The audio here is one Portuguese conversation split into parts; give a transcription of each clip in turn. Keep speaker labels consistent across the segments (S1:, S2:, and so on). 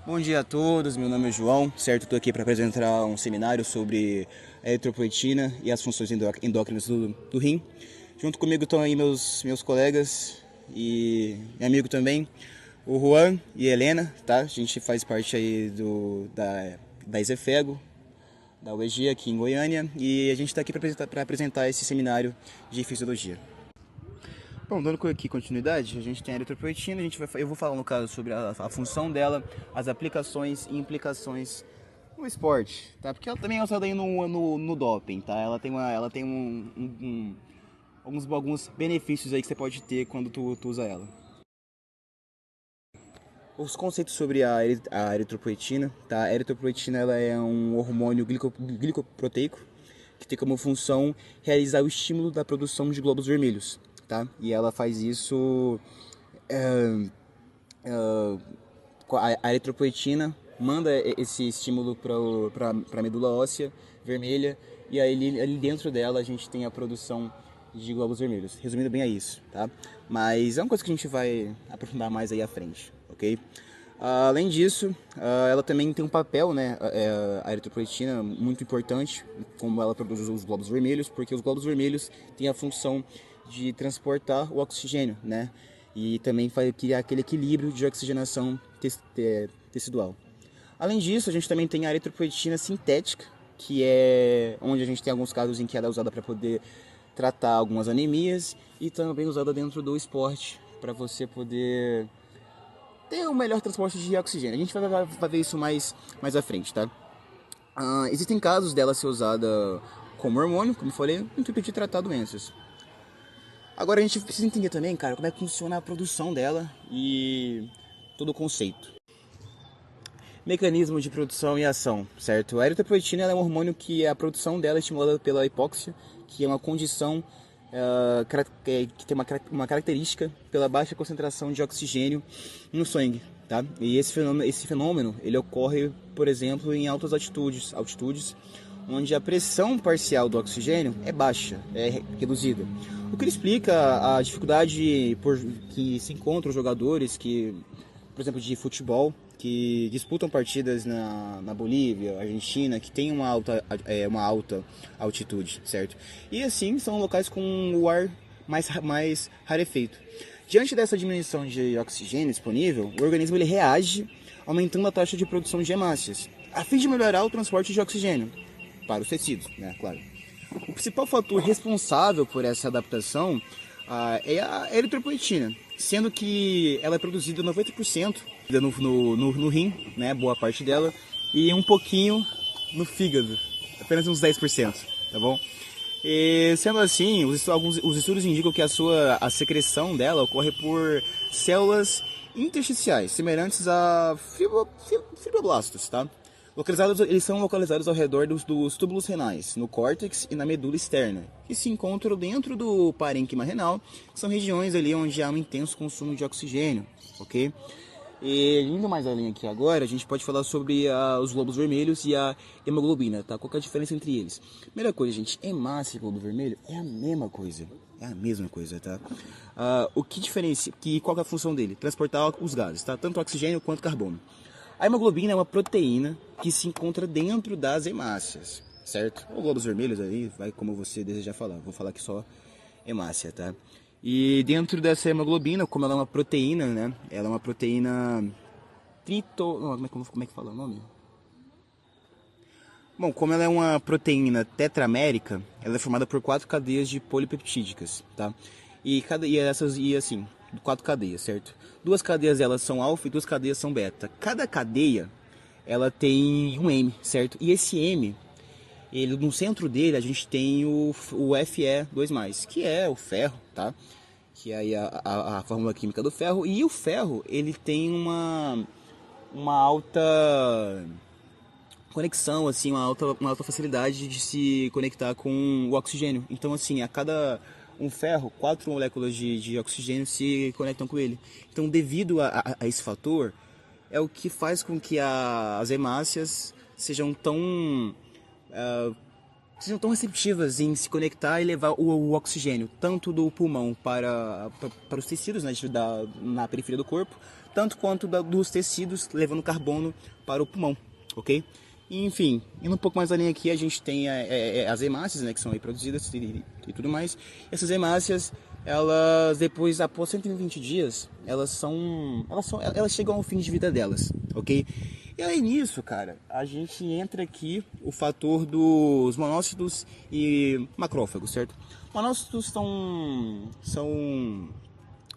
S1: Bom dia a todos, meu nome é João, certo? Estou aqui para apresentar um seminário sobre a eritropoetina e as funções endócrinas do rim. Junto comigo estão aí meus colegas e meu amigo também, o Juan e a Helena, tá? A gente faz parte aí da Isefego, da UEG aqui em Goiânia, e a gente está aqui para apresentar esse seminário de fisiologia. Bom, dando aqui continuidade, a gente tem a eritropoetina, eu vou falar no caso sobre a função dela, as aplicações e implicações no esporte, tá? Porque ela também é usada aí no doping, tá? Ela tem alguns benefícios aí que você pode ter quando tu usa ela. Os conceitos sobre a eritropoetina, tá? A eritropoetina ela é um hormônio glicoproteico que tem como função realizar o estímulo da produção de glóbulos vermelhos, tá? E ela faz isso a eritropoetina manda esse estímulo para a medula óssea vermelha e aí ali dentro dela a gente tem a produção de glóbulos vermelhos. Resumindo bem é isso, tá? Mas é uma coisa que a gente vai aprofundar mais aí à frente, ok? Além disso, ela também tem um papel, né, a eritropoetina, muito importante, como ela produz os glóbulos vermelhos, porque os glóbulos vermelhos têm a função de transportar o oxigênio, né, e também faz criar aquele equilíbrio de oxigenação tecidual. Além disso, a gente também tem a eritropoetina sintética, que é onde a gente tem alguns casos em que ela é usada para poder tratar algumas anemias e também usada dentro do esporte, para você poder ter o melhor transporte de oxigênio. A gente vai ver isso mais à frente, tá? Existem casos dela ser usada como hormônio, como eu falei, no intuito de tratar doenças. Agora a gente precisa entender também, cara, como é que funciona a produção dela e todo o conceito. Mecanismo de produção e ação, certo? A eritropoetina é um hormônio que a produção dela é estimulada pela hipóxia, que é uma condição que tem uma característica pela baixa concentração de oxigênio no sangue, tá? E esse fenômeno ele ocorre, por exemplo, em altas altitudes onde a pressão parcial do oxigênio é baixa, é reduzida. O que explica a dificuldade que se encontram os jogadores que, por exemplo, de futebol, que disputam partidas na Bolívia, Argentina, que tem uma alta altitude, certo? E assim são locais com o ar mais rarefeito. Diante dessa diminuição de oxigênio disponível, o organismo ele reage aumentando a taxa de produção de hemácias, a fim de melhorar o transporte de oxigênio para os tecidos, né? Claro. O principal fator responsável por essa adaptação é a eritropoetina, sendo que ela é produzida 90% no rim, né, boa parte dela, e um pouquinho no fígado, apenas uns 10%, tá bom? E sendo assim, os estudos indicam que a secreção dela ocorre por células intersticiais, semelhantes a fibroblastos, tá? Eles são localizados ao redor dos túbulos renais, no córtex e na medula externa, que se encontram dentro do parênquima renal, que são regiões ali onde há um intenso consumo de oxigênio, ok? E indo mais além aqui agora, a gente pode falar sobre os glóbulos vermelhos e a hemoglobina, tá? Qual que é a diferença entre eles? Primeira coisa, gente, hemácia e glóbulo vermelho é a mesma coisa. É a mesma coisa, tá? O que diferencia, qual que é a função dele? Transportar os gases, tá? Tanto oxigênio quanto carbono. A hemoglobina é uma proteína que se encontra dentro das hemácias, certo? Ou glóbulos vermelhos aí, vai como você desejar falar. Vou falar aqui só hemácia, tá? E dentro dessa hemoglobina, como ela é uma proteína, né? Ela é uma proteína como é que fala o nome? Bom, como ela é uma proteína tetramérica, ela é formada por 4 cadeias de polipeptídicas, tá? Assim, 4 cadeias, certo? 2 cadeias elas são alfa e 2 cadeias são beta. Cada cadeia, ela tem um M, certo? E esse M, no centro dele a gente tem o Fe2+, que é o ferro, tá? Que é aí a fórmula química do ferro. E o ferro, ele tem uma alta conexão, assim, uma alta facilidade de se conectar com o oxigênio. Então, assim, a cada um ferro, 4 moléculas de oxigênio se conectam com ele. Então, devido a esse fator, é o que faz com que as hemácias sejam tão receptivas em se conectar e levar o oxigênio, tanto do pulmão para os tecidos, né, na periferia do corpo, tanto quanto dos tecidos, levando carbono para o pulmão, ok? E, enfim, indo um pouco mais além aqui, a gente tem as hemácias, né, que são aí produzidas e tudo mais. Essas hemácias, elas depois, após 120 dias, elas chegam ao fim de vida delas, ok? E aí nisso, cara, a gente entra aqui o fator dos monócitos e macrófagos, certo? Monócitos são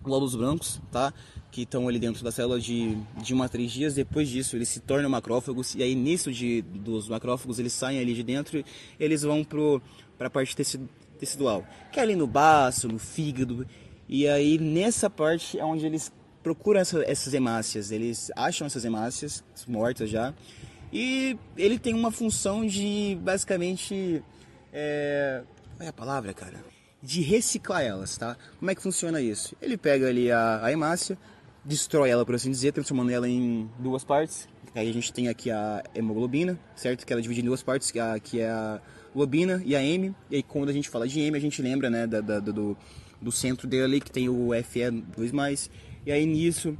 S1: glóbulos brancos, tá? Que estão ali dentro da célula de 1 a 3 dias. Depois disso, eles se tornam macrófagos. E aí, nisso dos macrófagos, eles saem ali de dentro e eles vão para a parte tecidual, que é ali no baço, no fígado. E aí, nessa parte é onde eles procuram essas hemácias. Eles acham essas hemácias mortas já. E ele tem uma função de, basicamente... Qual é a palavra, cara? De reciclar elas, tá? Como é que funciona isso? Ele pega ali a hemácia, destrói ela, por assim dizer, transformando ela em duas partes. Aí a gente tem aqui a hemoglobina, certo? Que ela é dividida em duas partes, que é a globina e a M. E aí quando a gente fala de M, a gente lembra, né, do centro dele ali, que tem o Fe2+. E aí nisso,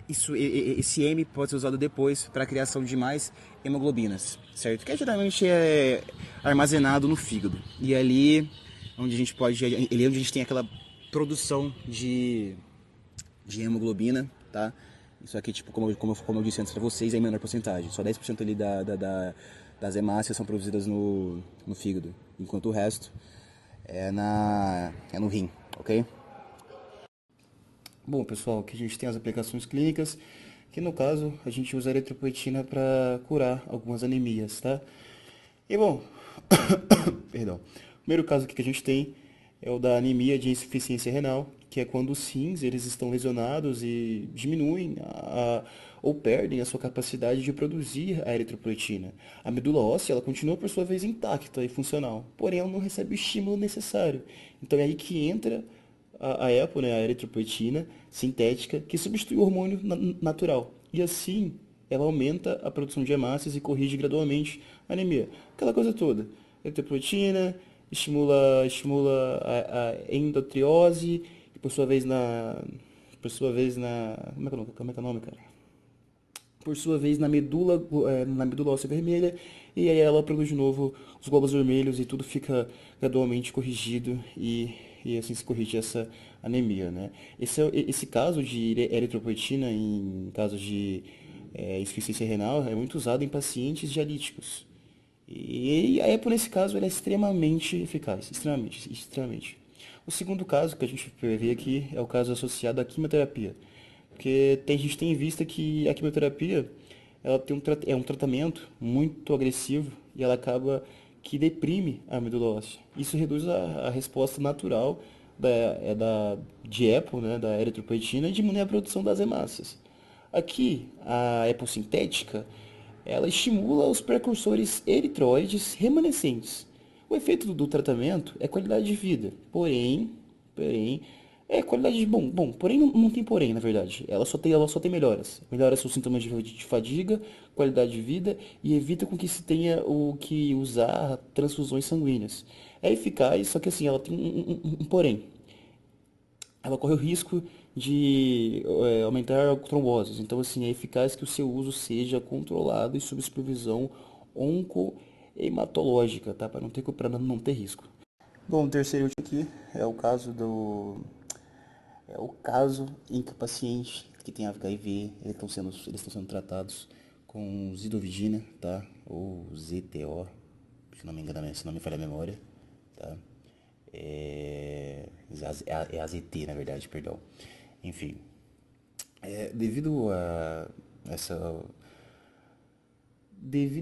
S1: esse M pode ser usado depois para a criação de mais hemoglobinas, certo? Que geralmente é armazenado no fígado. E ali onde a gente onde a gente tem aquela produção de hemoglobina, tá? Isso aqui, tipo, como eu disse antes para vocês, é em menor porcentagem. Só 10% ali das hemácias são produzidas no fígado, enquanto o resto é no rim, ok? Bom, pessoal, aqui a gente tem as aplicações clínicas, que no caso a gente usa a eritropoetina para curar algumas anemias, tá? E bom, perdão. O primeiro caso aqui que a gente tem é o da anemia de insuficiência renal, que é quando os rins eles estão lesionados e diminuem ou perdem a sua capacidade de produzir a eritropoetina. A medula óssea ela continua por sua vez intacta e funcional, porém ela não recebe o estímulo necessário. Então é aí que entra a EPO, né, a eritropoetina sintética, que substitui o hormônio natural. E assim ela aumenta a produção de hemácias e corrige gradualmente a anemia. Aquela coisa toda. Eritropoetina estimula a endometriose e por sua vez como é que é o nome, cara? Por sua vez na medula óssea vermelha, e aí ela produz de novo os glóbulos vermelhos e tudo fica gradualmente corrigido e assim se corrige essa anemia, né? Esse caso de eritropoetina em casos de insuficiência renal é muito usado em pacientes dialíticos. E a EPO, nesse caso, ela é extremamente eficaz, extremamente. O segundo caso que a gente vê aqui é o caso associado à quimioterapia. Porque a gente tem em vista que a quimioterapia ela é um tratamento muito agressivo e ela acaba que deprime a medula óssea. Isso reduz a resposta natural de EPO, né, da eritropoetina, e diminui a produção das hemácias. Aqui, a EPO sintética ela estimula os precursores eritroides remanescentes. O efeito do tratamento é qualidade de vida, porém, qualidade de porém não tem porém, na verdade. Ela só tem melhoras. Melhora seus sintomas de fadiga, qualidade de vida e evita com que se tenha o que usar transfusões sanguíneas. É eficaz, só que assim, ela tem um porém. Ela corre o risco de aumentar tromboses. Então, assim, é eficaz que o seu uso seja controlado e sob supervisão oncohematológica, tá? Para não ter risco. Bom, o terceiro aqui é o caso em que o paciente que tem HIV, eles estão sendo tratados com zidovudina, tá? Ou ZTO, se não me engano, se não me falha a memória, tá? É AZT, na verdade, perdão. Enfim, devido a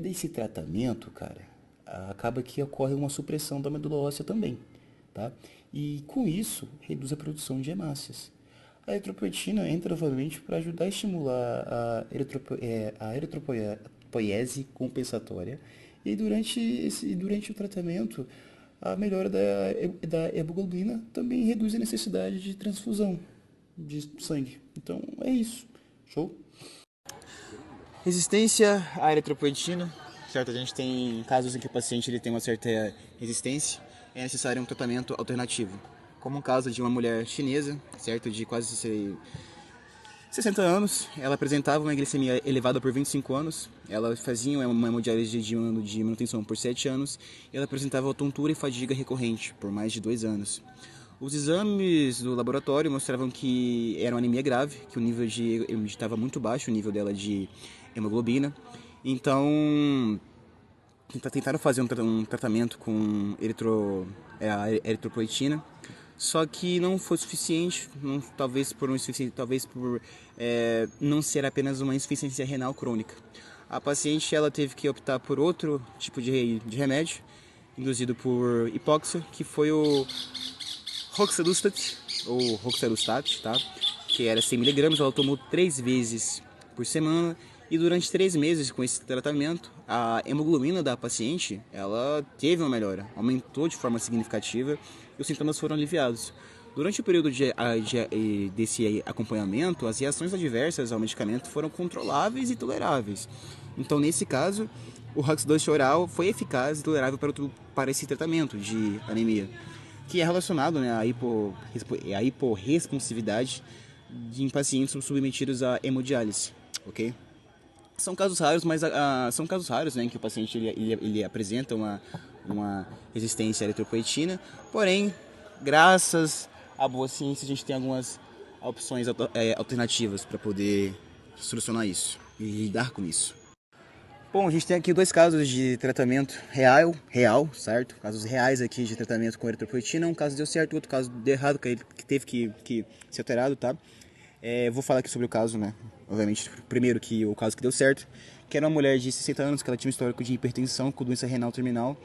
S1: esse tratamento, cara, acaba que ocorre uma supressão da medula óssea também, tá? E com isso, reduz a produção de hemácias. A eritropoetina entra novamente para ajudar a estimular a eritropoiese compensatória e durante o tratamento, a melhora da hemoglobina também reduz a necessidade de transfusão de sangue. Então é isso. Show? Resistência à eritropoetina, certo? A gente tem casos em que o paciente ele tem uma certa resistência, é necessário um tratamento alternativo. Como o caso de uma mulher chinesa, certo? De quase 60 anos, ela apresentava uma glicemia elevada por 25 anos, ela fazia uma hemodiálise de manutenção por 7 anos, e ela apresentava tontura e fadiga recorrente por mais de 2 anos. Os exames do laboratório mostravam que era uma anemia grave, que o nível estava muito baixo, o nível dela de hemoglobina. Então, tentaram fazer um tratamento com a eritropoetina, só que não foi suficiente, talvez por não ser apenas uma insuficiência renal crônica. A paciente ela teve que optar por outro tipo de remédio, induzido por hipóxia, que foi o Roxadustat, ou Roxadustat, tá? Que era 100 mg, ela tomou 3 vezes por semana, e durante 3 meses com esse tratamento, a hemoglobina da paciente, ela teve uma melhora, aumentou de forma significativa e os sintomas foram aliviados. Durante o período desse acompanhamento, as reações adversas ao medicamento foram controláveis e toleráveis. Então, nesse caso, o Roxadustat oral foi eficaz e tolerável para esse tratamento de anemia, que é relacionado, né, à hiporresponsividade em pacientes submetidos à hemodiálise, ok? São casos raros, né, em que o paciente ele apresenta uma resistência à eritropoetina, porém, graças à boa ciência, a gente tem algumas opções alternativas para poder solucionar isso e lidar com isso. Bom, a gente tem aqui 2 casos de tratamento real, certo? Casos reais aqui de tratamento com eritropoetina. Um caso deu certo, outro caso deu errado, que teve que ser alterado, tá? Vou falar aqui sobre o caso, né? Obviamente, primeiro que o caso que deu certo, que era uma mulher de 60 anos, que ela tinha um histórico de hipertensão com doença renal terminal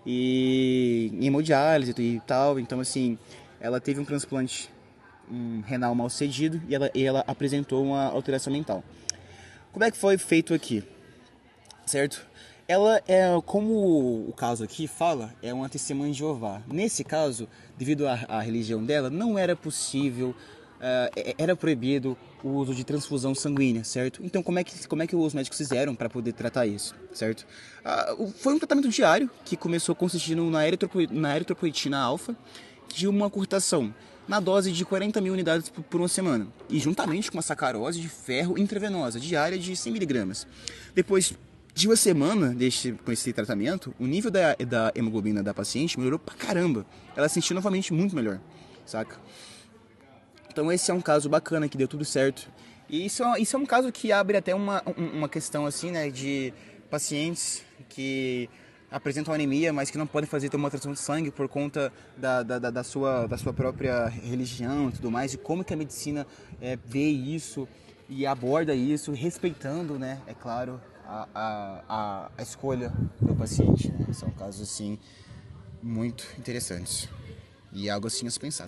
S1: e hemodiálise e tal. Então, assim, ela teve um transplante renal mal cedido e ela apresentou uma alteração mental. Como é que foi feito aqui? Certo? Ela como o caso aqui fala, é uma testemunha de Jeová. Nesse caso, devido à religião dela, não era possível, era proibido o uso de transfusão sanguínea, certo? Então, como é que os médicos fizeram para poder tratar isso, certo? Foi um tratamento diário que começou consistindo na eritropoetina alfa, de uma curtação na dose de 40 mil unidades por uma semana, e juntamente com uma sacarose de ferro intravenosa diária de 100 mg. Depois de uma semana com esse tratamento, o nível da hemoglobina da paciente melhorou pra caramba. Ela se sentiu novamente muito melhor, saca? Então esse é um caso bacana, que deu tudo certo. E isso é um caso que abre até uma questão assim, né, de pacientes que apresentam anemia, mas que não podem fazer uma transfusão de sangue por conta da sua própria religião e tudo mais, e como que a medicina vê isso e aborda isso, respeitando, né, é claro, a escolha do paciente, né? São casos assim muito interessantes e algo assim a se pensar.